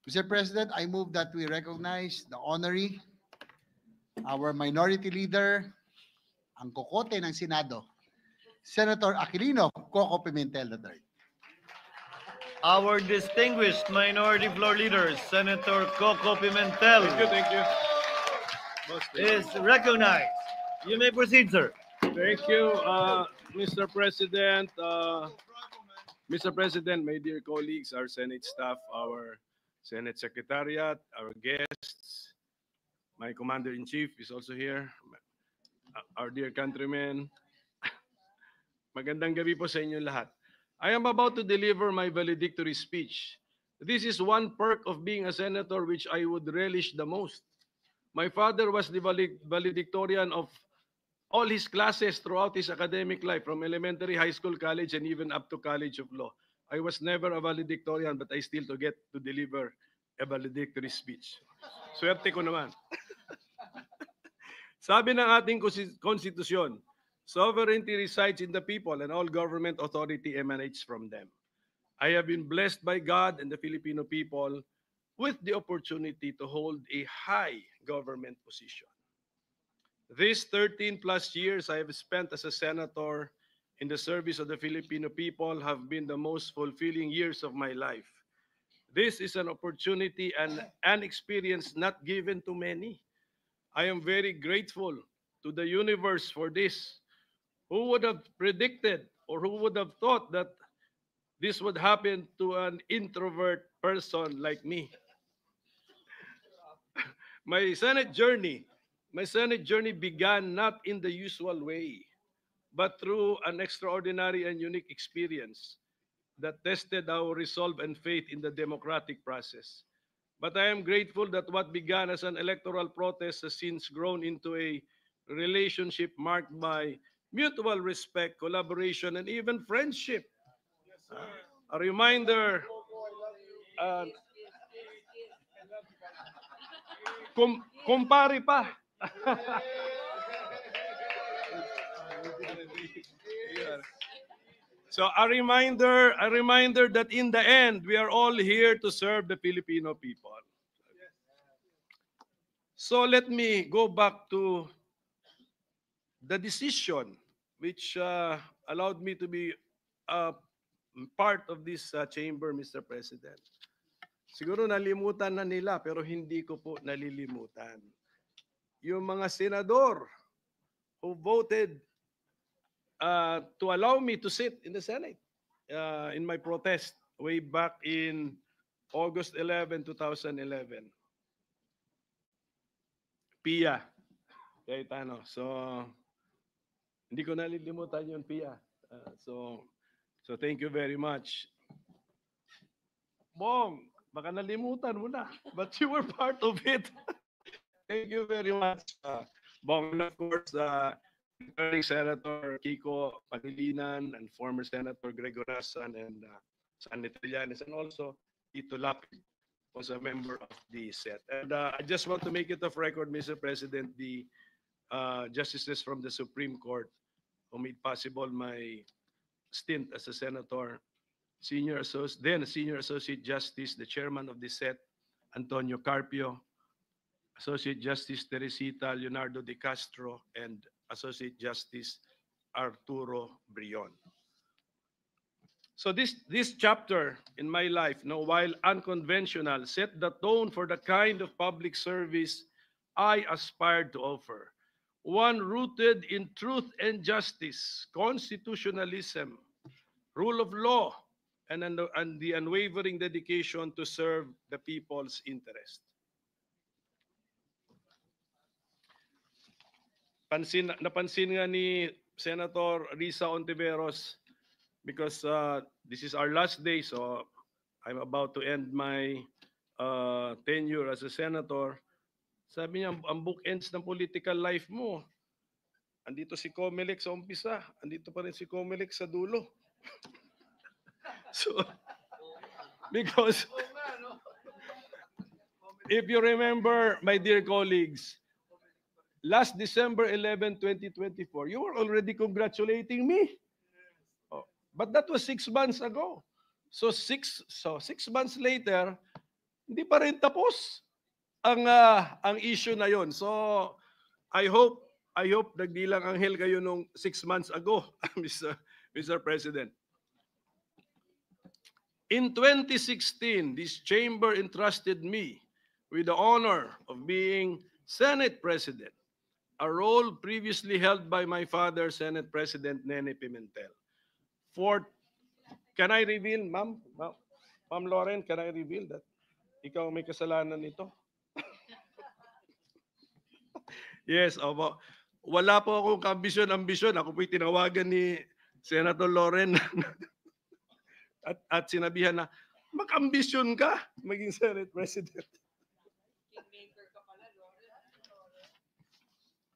Mr. President, I move that we recognize the honoree, our minority leader, ang kokote ng Senado, Senator Aquilino Coco Pimentel III. Our distinguished minority floor leader, Senator Coco Pimentel, Thank you. is recognized. You may proceed, sir. Thank you, Mr. President. Mr. President, my dear colleagues, our Senate staff, our Senate Secretariat, our guests, my Commander-in-Chief is also here, our dear countrymen. Magandang gabi po sa inyo lahat. I am about to deliver my valedictory speech. This is one perk of being a senator which I would relish the most. My father was the valedictorian of all his classes throughout his academic life, from elementary, high school, college, and even up to College of Law. I was never a valedictorian, but I still get to deliver a valedictory speech. Swerte ko naman. Sabi ng ating konstitusyon, sovereignty resides in the people and all government authority emanates from them. I have been blessed by God and the Filipino people with the opportunity to hold a high government position. These 13 plus years I have spent as a senator in the service of the Filipino people have been the most fulfilling years of my life. This is an opportunity and an experience not given to many. I am very grateful to the universe for this. Who would have predicted or who would have thought that this would happen to an introvert person like me? My Senate journey began not in the usual way, but through an extraordinary and unique experience that tested our resolve and faith in the democratic process. But I am grateful that what began as an electoral protest has since grown into a relationship marked by mutual respect, collaboration, and even friendship. A reminder, kumpare pa. So a reminder that in the end, we are all here to serve the Filipino people. So let me go back to the decision which allowed me to be part of this chamber, Mr. President. Siguro nalimutan na nila pero hindi ko po nalilimutan. Yung mga senador who voted to allow me to sit in the Senate in my protest way back in August 11, 2011. Pia Cayetano. So, hindi ko nalilimutan yun, Pia. So thank you very much. Bong, baka nalimutan mo na, but you were part of it. Thank you very much, Bong. And of course, returning Senator Kiko Pangilinan and former Senator Gregor Rasan and Sandy Trillanes, and also Tito Lapid was a member of the set. And I just want to make it of record, Mr. President, the justices from the Supreme Court who made possible my stint as a senator, then Senior Associate Justice, the chairman of the set, Antonio Carpio, Associate Justice Teresita Leonardo de Castro, and Associate Justice Arturo Brion. So this chapter in my life, while unconventional, set the tone for the kind of public service I aspired to offer. One rooted in truth and justice, constitutionalism, rule of law, and the unwavering dedication to serve the people's interest. Napansin nga ni Senator Risa Ontiveros, because this is our last day, so I'm about to end my tenure as a senator. Sabi niya, ang bookends ng political life mo, andito si Comelec sa umpisa, andito pa rin si Comelec sa dulo. So, because if you remember, my dear colleagues, last December 11, 2024, you were already congratulating me. But that was 6 months ago. So 6 months later, hindi pa rin tapos ang issue na yon. So I hope nagdilang anghel kayo nung 6 months ago, Mr. President. In 2016, this chamber entrusted me with the honor of being Senate President, a role previously held by my father, Senate President Nene Pimentel. Can I reveal, Ma'am Lauren, can I reveal that ikaw may kasalanan nito? Yes, opo. Wala po akong ambisyon. Ako po'y tinawagan ni Senator Lauren at sinabihan na, mag-ambisyon ka maging Senate President.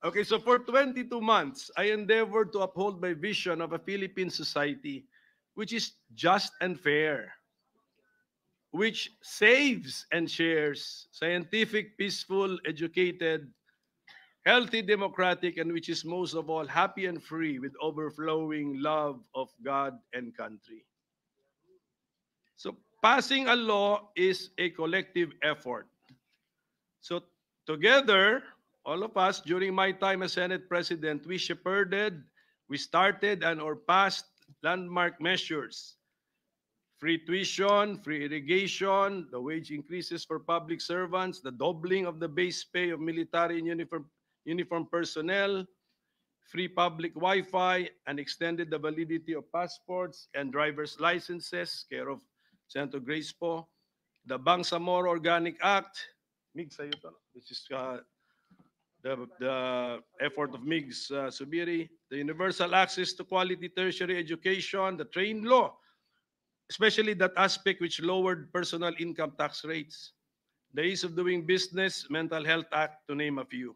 Okay, so for 22 months, I endeavored to uphold my vision of a Philippine society which is just and fair, which saves and shares, scientific, peaceful, educated, healthy, democratic, and which is most of all happy and free with overflowing love of God and country. So passing a law is a collective effort. So together, all of us, during my time as Senate President, we shepherded, we started and/or passed landmark measures. Free tuition, free irrigation, the wage increases for public servants, the doubling of the base pay of military and uniform personnel, free public Wi-Fi, and extended the validity of passports and driver's licenses, care of Senator Grace po, the Bangsamoro Organic Act, Migs, this is the effort of Migs Subiri, the universal access to quality tertiary education, the train law, especially that aspect which lowered personal income tax rates, the ease of doing business, mental health act, to name a few.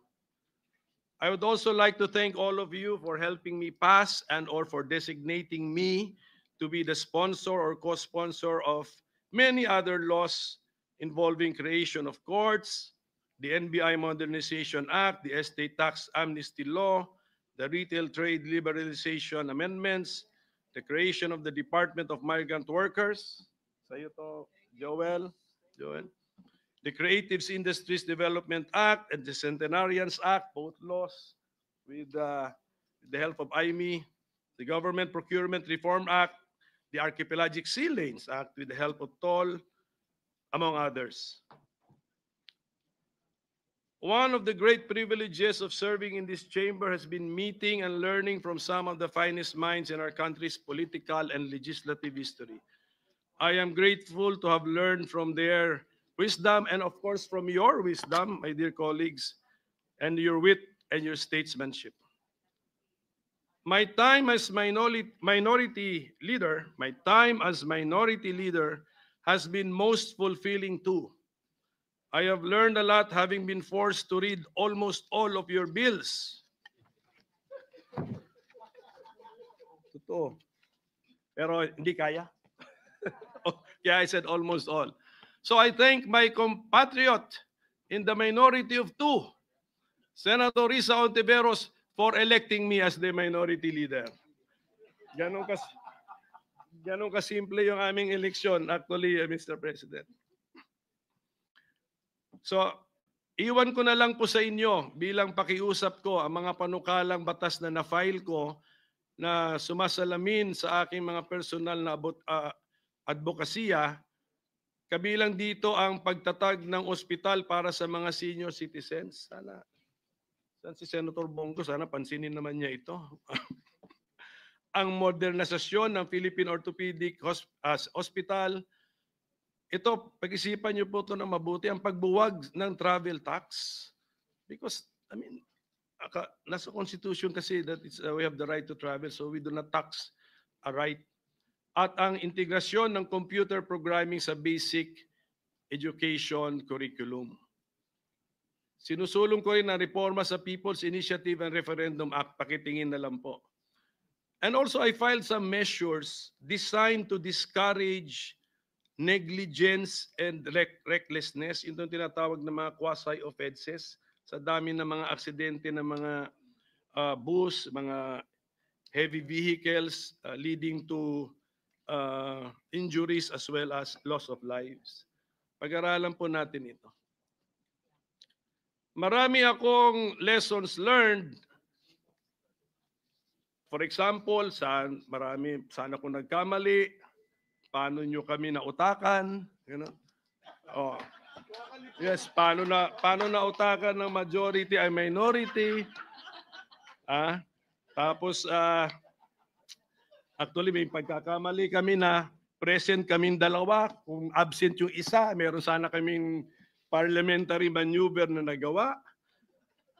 I would also like to thank all of you for helping me pass and/or for designating me to be the sponsor or co-sponsor of many other laws involving creation of courts, the NBI Modernization Act, the Estate Tax Amnesty Law, the Retail Trade Liberalization Amendments, the creation of the Department of Migrant Workers, sa'yo to, Joel, the Creative Industries Development Act and the Centenarians Act, both laws with the help of IME, the Government Procurement Reform Act, the Archipelagic Sea Lanes Act with the help of TOL, among others. One of the great privileges of serving in this chamber has been meeting and learning from some of the finest minds in our country's political and legislative history. I am grateful to have learned from their wisdom and, of course, from your wisdom, my dear colleagues, and your wit and your statesmanship. My time as minority leader has been most fulfilling too. I have learned a lot having been forced to read almost all of your bills. Totoo. Pero hindi kaya. Yeah, I said almost all. So I thank my compatriot in the minority of two, Senator Risa Ontiveros, for electing me as the minority leader. Ganun kasimple yung aming eleksyon, actually, Mr. President. So, iwan ko na lang po sa inyo bilang pakiusap ko ang mga panukalang batas na na-file ko na sumasalamin sa aking mga personal na advokasya. Kabilang dito ang pagtatag ng ospital para sa mga senior citizens. Sana si Senator Bongo, sana pansinin naman niya ito. Ang modernisasyon ng Philippine Orthopedic Hospital. Ito, pag-isipan niyo po ito na mabuti, ang pagbuwag ng travel tax. Because, I mean, nasa Constitution kasi that we have the right to travel, so we do not tax a right. At ang integrasyon ng computer programming sa basic education curriculum. Sinusulong ko rin ang reforma sa People's Initiative and Referendum Act. Pakitingin na lang po. And also, I filed some measures designed to discourage negligence and recklessness. Ito yung tinatawag na mga quasi-offenses sa dami ng mga aksidente ng mga bus, mga heavy vehicles leading to injuries as well as loss of lives. Pag-aralan po natin ito. Marami akong lessons learned. For example, saan ako nagkamali, paano nyo kami nautakan, Oh. Yes, paano nautakan ng majority ay minority. Tapos actually may pagkakamali kami na present kaming dalawa, kung absent yung isa, meron sana kaming parliamentary maneuver na nagawa.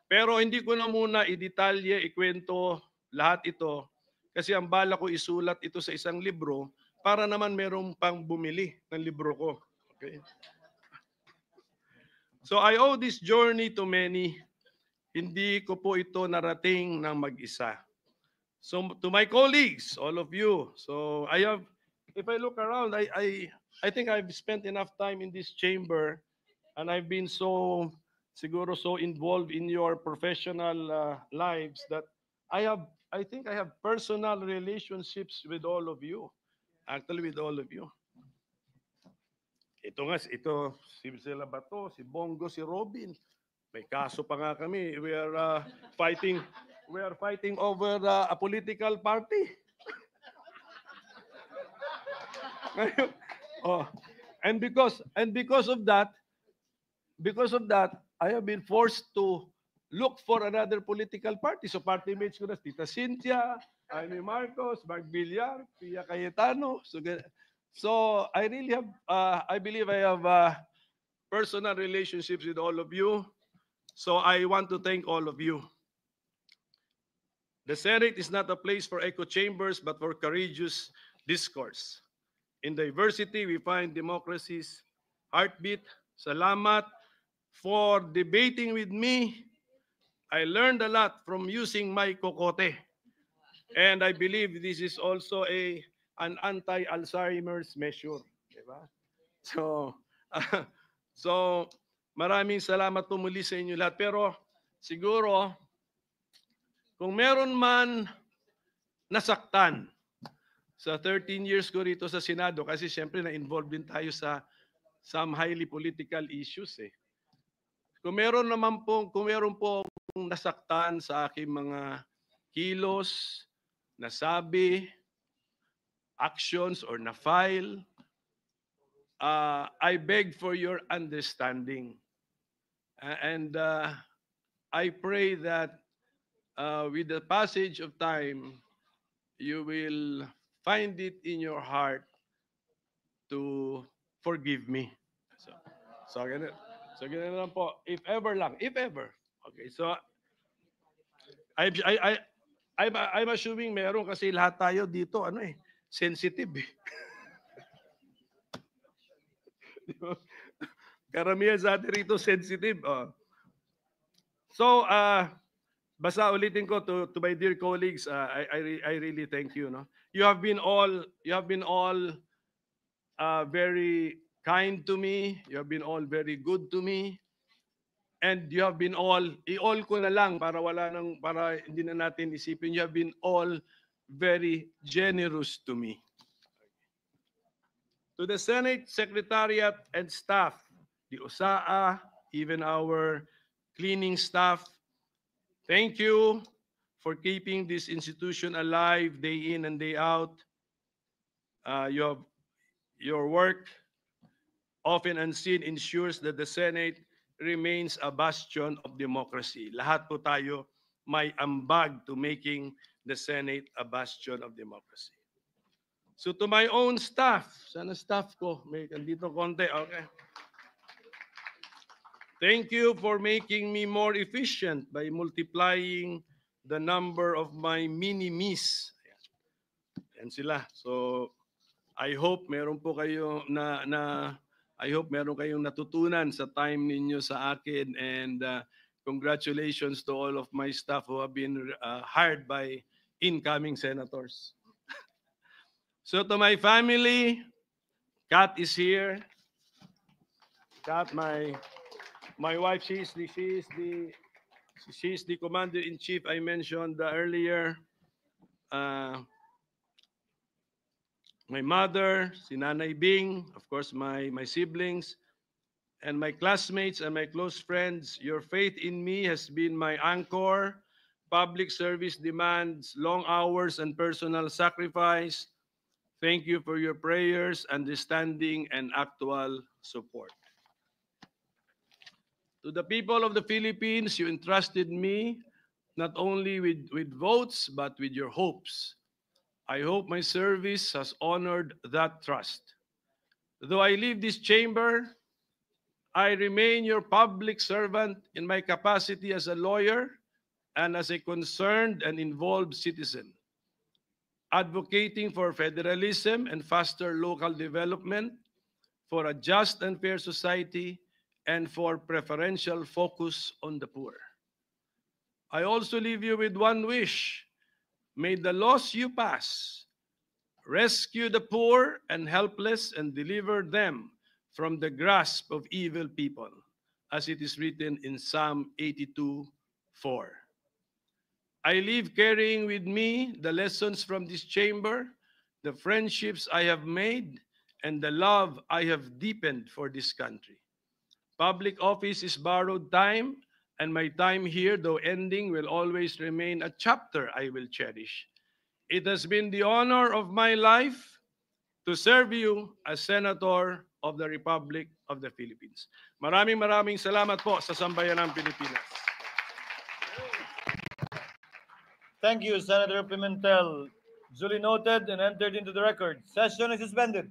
Pero hindi ko na muna i-detalye, ikwento lahat ito kasi ang bala ko isulat ito sa isang libro para naman merong pang bumili ng libro ko. Okay? So I owe this journey to many. Hindi ko po ito narating ng mag-isa. So to my colleagues, all of you. So if I look around, I think I've spent enough time in this chamber and I've been siguro so involved in your professional lives that I think I have personal relationships with all of you. Actually, with all of you. Ito si Sila Bato, si Bongo, si Robin. May kaso pa nga kami. We are fighting over a political party. And because of that, I have been forced to look for another political party. So party mates ko na Tita Cynthia, Amy Marcos, Mark Villar, Pia Cayetano. So I really have, I believe I have personal relationships with all of you. So I want to thank all of you. The Senate is not a place for echo chambers, but for courageous discourse. In diversity, we find democracy's heartbeat. Salamat for debating with me. I learned a lot from using my kokote. And I believe this is also an anti-Alzheimer's measure. Diba? So, maraming salamat po muli sa inyo lahat. Pero siguro, kung meron man nasaktan sa 13 years ko rito sa Senado, kasi siyempre na-involved din tayo sa some highly political issues eh. Kung meron po nasaktan sa aking mga kilos, nasabi, actions, or na-file, I beg for your understanding. And I pray that with the passage of time, you will find it in your heart to forgive me. So ganun lang po. If ever. Okay, so I'm assuming meron kasi lahat tayo dito sensitive eh. Karamihan sa atin rito sensitive. So basta ulitin ko to my dear colleagues, I really thank you. No, you have been all very kind to me. You have been all very good to me. And you have been all, i-all ko na lang para hindi na natin isipin. You have been all very generous to me. To the Senate Secretariat and staff, the OSAA, even our cleaning staff, thank you for keeping this institution alive day in and day out. Your work, often unseen, ensures that the Senate remains a bastion of democracy. Lahat po tayo may ambag to making the Senate a bastion of democracy. So to my own staff, sana staff ko, may andito konti, okay. Thank you for making me more efficient by multiplying the number of my mini-me's. Yan sila. So I hope meron po kayo I hope meron kayong natutunan sa time ninyo sa akin, and congratulations to all of my staff who have been hired by incoming senators. So to my family, Kat is here. Kat, my wife, she's the commander-in-chief I mentioned earlier. My mother, si Nanay Bing, of course, my siblings, and my classmates and my close friends, your faith in me has been my anchor. Public service demands long hours and personal sacrifice. Thank you for your prayers, understanding, and actual support. To the people of the Philippines, you entrusted me not only with votes, but with your hopes. I hope my service has honored that trust. Though I leave this chamber, I remain your public servant in my capacity as a lawyer and as a concerned and involved citizen, advocating for federalism and faster local development, for a just and fair society, and for preferential focus on the poor. I also leave you with one wish. May the laws you pass rescue the poor and helpless and deliver them from the grasp of evil people, as it is written in Psalm 82:4. I leave carrying with me the lessons from this chamber, the friendships I have made, and the love I have deepened for this country. Public office is borrowed time, and my time here, though ending, will always remain a chapter I will cherish. It has been the honor of my life to serve you as Senator of the Republic of the Philippines. Maraming salamat po sa sambayanang Pilipinas. Thank you, Senator Pimentel. Duly noted and entered into the record. Session is suspended.